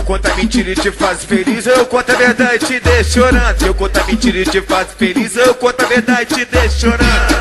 conto a mentira e te faço feliz, eu conto a verdade e te deixo chorando. Eu conto a mentira e te faço feliz, eu conto a verdade e te deixo chorando.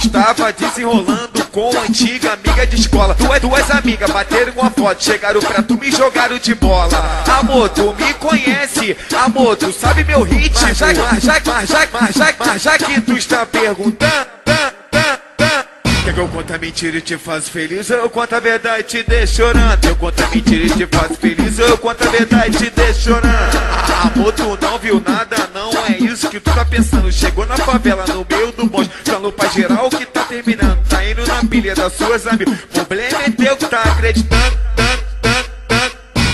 Estava desenrolando com a antiga amiga de escola. Duas amigas bateram uma foto, chegaram pra tu me jogaram de bola. Amor, tu me conhece, amor, tu sabe meu ritmo. Mas já que tu está perguntando, quer que eu conto a mentira e te faço feliz, eu conto a verdade e te deixo chorando. Eu conto a mentira e te faço feliz, eu conto a verdade e te deixo chorando. Amor, tu não viu nada, não é isso que tu tá pensando. Chegou na favela, no meio do bonde, falou pra geral que tá terminando. Tá indo na pilha das suas amigas, problema é teu que tá acreditando.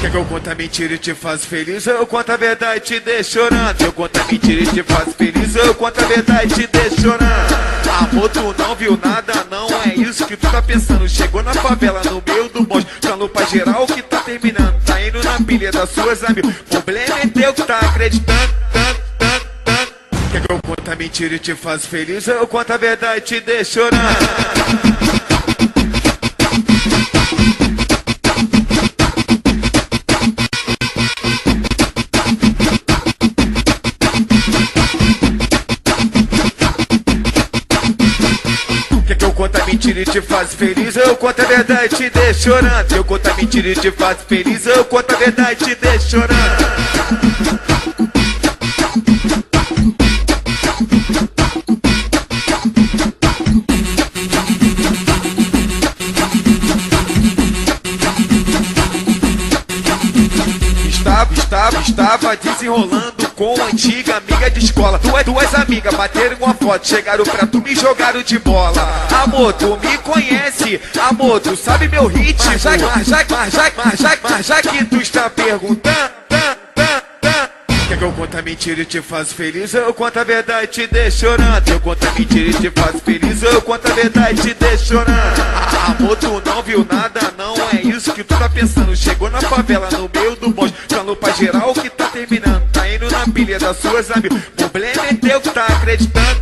Quer que eu conto a mentira e te faço feliz, eu conto a verdade e te deixo chorando. Eu conto a mentira e te faço feliz, eu conto a verdade e te deixo chorando. Amor, tu não viu nada, não é isso que tu tá pensando. Chegou na favela, no meio do bonde, falou pra geral que tá terminando. Tá indo na pilha das suas amigas, problema é teu que tá acreditando. Quer que eu conto a mentira e te faço feliz, eu conto a verdade e te deixo chorando. Eu conto a mentira e te faço feliz, eu conto a verdade e te deixo chorando. Eu conto a mentira e te faço feliz, eu conto a verdade e te deixo chorando. Estava desenrolando com a antiga amiga de escola. Duas amigas bateram uma foto, chegaram pra tu me jogaram de bola. Amor, tu me conhece, amor, tu sabe meu ritmo. Mas já que tu está perguntando, quer que eu conto a mentira e te faço feliz, eu conto a verdade e te deixo chorando. Eu conto a mentira e te faço feliz, eu conto a verdade e te deixo chorando. Amor, tu não viu nada, não é isso que tu tá pensando. Chegou na favela, no meio do bonde, falou pra geral que tá terminando. Tá indo na pilha das suas amigas, problema é teu que tá acreditando.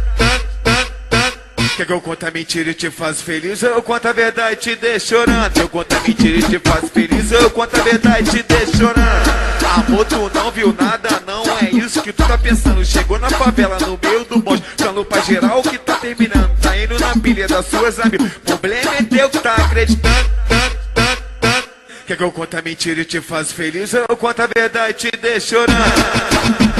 Quer que eu conto a mentira e te faço feliz, eu conto a verdade e te deixo chorando. Eu conto a mentira e te faço feliz, eu conto a verdade e te deixo chorando. Amor, tu não viu nada, não é isso que tu tá pensando. Chegou na favela, no meio do bonde, falou pra geral que tá terminando. Tá indo na pilha das suas amigas, problema é teu que tá acreditando. Quer que eu conto a mentira e te faço feliz, eu conto a verdade e te deixo chorando.